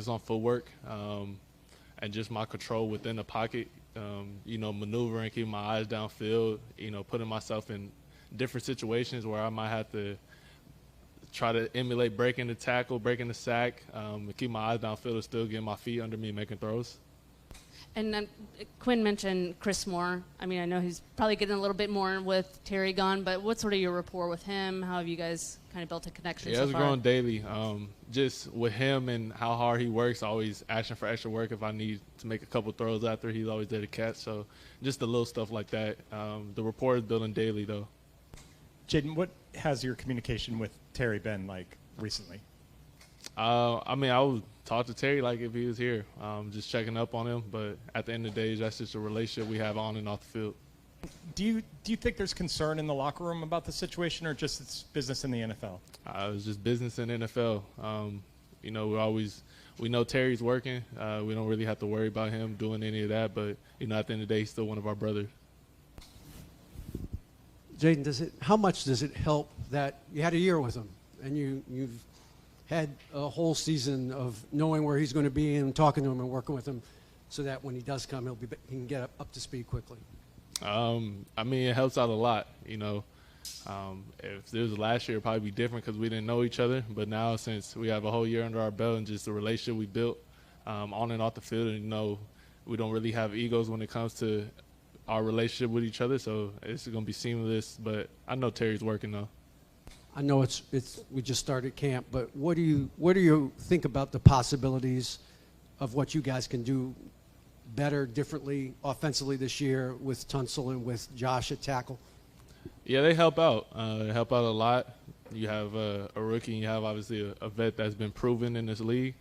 on footwork and just my control within the pocket. Maneuvering, keeping my eyes downfield. Putting myself in different situations where I might have to try to emulate breaking the tackle, breaking the sack, and keep my eyes downfield and still getting my feet under me making throws. And Quinn mentioned Chris Moore. I mean, I know he's probably getting a little bit more with Terry gone, but what's sort of your rapport with him? How have you guys kind of built a connection so far? Yeah, it's growing daily. Just with him and how hard he works, always asking for extra work if I need to make a couple throws after. He's always there to catch. So just the little stuff like that. The rapport is building daily, though. Jayden, what has your communication with Terry been like recently? I would talk to Terry like if he was here, just checking up on him. But at the end of the day, that's just a relationship we have on and off the field. Do you think there's concern in the locker room about the situation, or just it's business in the NFL? It's just business in the NFL. We know Terry's working. We don't really have to worry about him doing any of that. But at the end of the day, he's still one of our brothers. Jayden, how much does it help that you had a year with him and you've had a whole season of knowing where he's going to be and talking to him and working with him, so that when he does come, he can get up to speed quickly? It helps out a lot. If it was last year, it'd probably be different because we didn't know each other. But now, since we have a whole year under our belt and just the relationship we built on and off the field, and we don't really have egos when it comes to our relationship with each other, so it's going to be seamless. But I know Terry's working though. I know we just started camp, but what do you think about the possibilities of what you guys can do better, differently, offensively this year with Tunsil and with Josh at tackle? Yeah, they help out. They help out a lot. You have a rookie, and you have obviously a vet that's been proven in this league,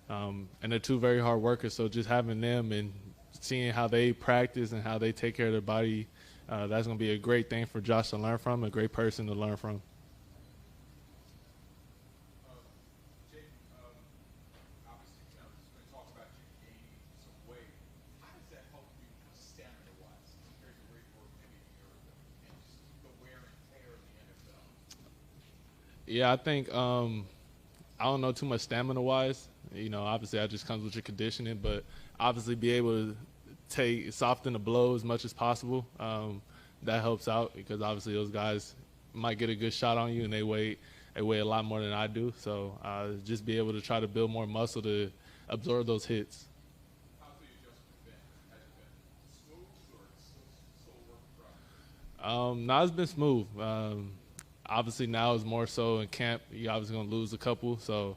and they're two very hard workers. So just having them and seeing how they practice and how they take care of their body, that's going to be a great thing for Josh to learn from, a great person to learn from. Yeah, I think I don't know too much stamina-wise. Obviously that just comes with your conditioning, but obviously be able to soften the blow as much as possible. That helps out because obviously those guys might get a good shot on you and they weigh a lot more than I do. So just be able to try to build more muscle to absorb those hits. How's the adjustment been? Has it been smooth or it's still a work in progress? No, it's been smooth. Obviously now it's more so in camp. You're obviously going to lose a couple, so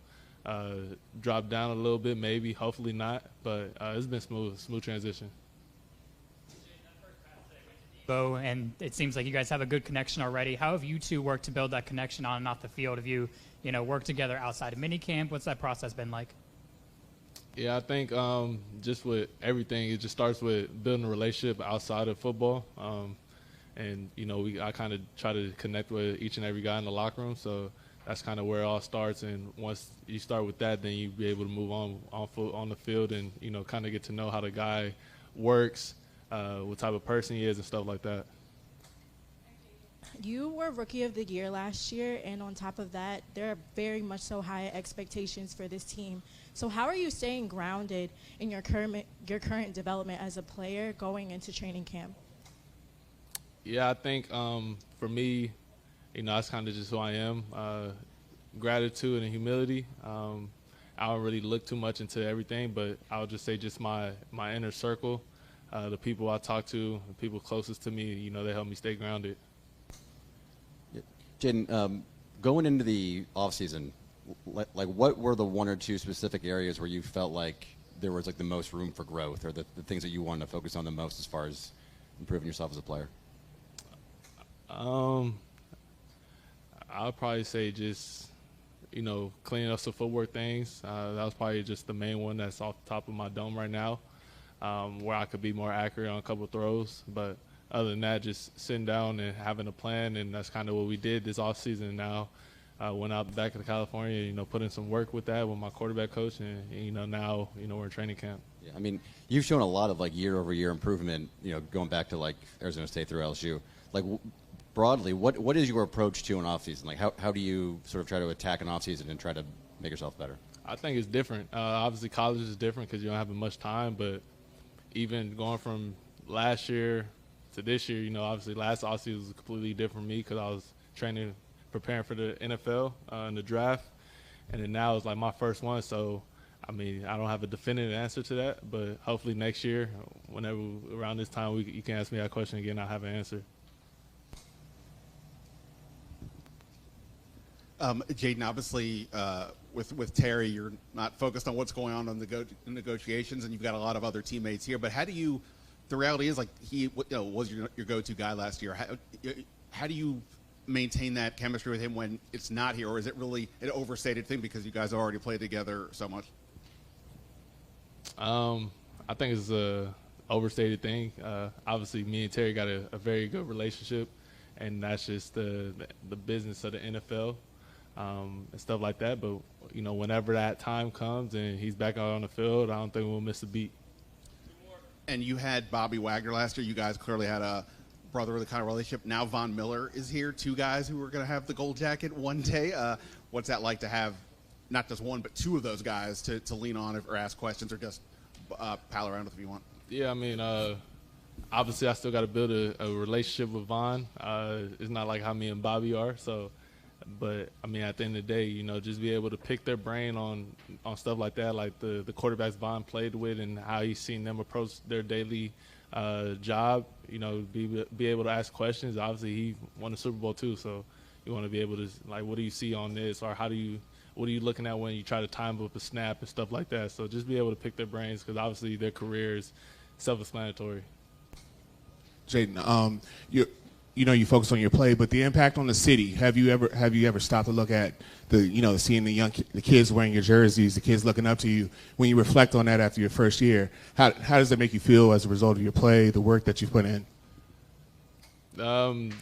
drop down a little bit, maybe, hopefully not. But it's been smooth transition. And it seems like you guys have a good connection already. How have you two worked to build that connection on and off the field? Have you worked together outside of minicamp? What's that process been like? Yeah, I think just with everything, it just starts with building a relationship outside of football. I kind of try to connect with each and every guy in the locker room, so that's kind of where it all starts. And once you start with that, then you'll be able to move on the field and kind of get to know how the guy works, what type of person he is, and stuff like that. You were Rookie of the Year last year, and on top of that, there are very much so high expectations for this team. So how are you staying grounded in your current development as a player going into training camp? Yeah, I think for me, that's kind of just who I am. Gratitude and humility. I don't really look too much into everything, but I would just say just my inner circle, the people I talk to, the people closest to me, they help me stay grounded. Jayden, going into the offseason, like what were the one or two specific areas where you felt like there was like the most room for growth, or the things that you wanted to focus on the most as far as improving yourself as a player? I'll probably say just, cleaning up some footwork things. That was probably just the main one that's off the top of my dome right now, where I could be more accurate on a couple of throws. But other than that, just sitting down and having a plan, and that's kind of what we did this offseason. Now went out back to California, put in some work with that with my quarterback coach, and now, we're in training camp. Yeah, I mean, you've shown a lot of year-over-year improvement, going back to Arizona State through LSU. Broadly, what is your approach to an offseason? How do you sort of try to attack an offseason and try to make yourself better? I think it's different. Obviously, college is different because you don't have much time. But even going from last year to this year, obviously last offseason was completely different for me because I was training, preparing for the NFL and the draft, and then now it's like my first one. So, I mean, I don't have a definitive answer to that, but hopefully next year, whenever around this time, you can ask me that question again. I'll have an answer. Jayden, obviously, with Terry, you're not focused on what's going on in the negotiations, and you've got a lot of other teammates here. But how do you? The reality is, like, he was your go-to guy last year. How do you maintain that chemistry with him when it's not here, or is it really an overstated thing because you guys already played together so much? I think it's a overstated thing. Obviously, me and Terry got a very good relationship, and that's just the business of the NFL. And stuff like that. But, whenever that time comes and he's back out on the field, I don't think we'll miss a beat. And you had Bobby Wagner last year. You guys clearly had a brotherly kind of relationship. Now Von Miller is here, two guys who are going to have the gold jacket one day. What's that like to have not just one but two of those guys to lean on or ask questions or just pal around with if you want? Yeah, I mean, obviously I still got to build a relationship with Von. It's not like how me and Bobby are, so – but, I mean, at the end of the day, just be able to pick their brain on stuff like that, like the quarterbacks Von played with and how he's seen them approach their daily job, be able to ask questions. Obviously, he won the Super Bowl too, so you want to be able to, like, what do you see on this, or what are you looking at when you try to time up a snap and stuff like that. So just be able to pick their brains because, obviously, their career is self-explanatory. Jayden, you focus on your play, but the impact on the city. Have you ever stopped to look at seeing the kids wearing your jerseys, the kids looking up to you? When you reflect on that after your first year, how does that make you feel as a result of your play, the work that you've put in?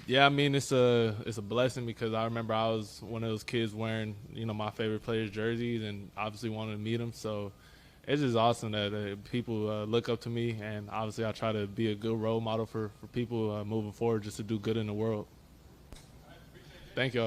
Yeah, I mean, it's a blessing because I remember I was one of those kids wearing my favorite players' jerseys and obviously wanted to meet them. So it's just awesome that people look up to me, and obviously I try to be a good role model for people moving forward just to do good in the world. Thank you.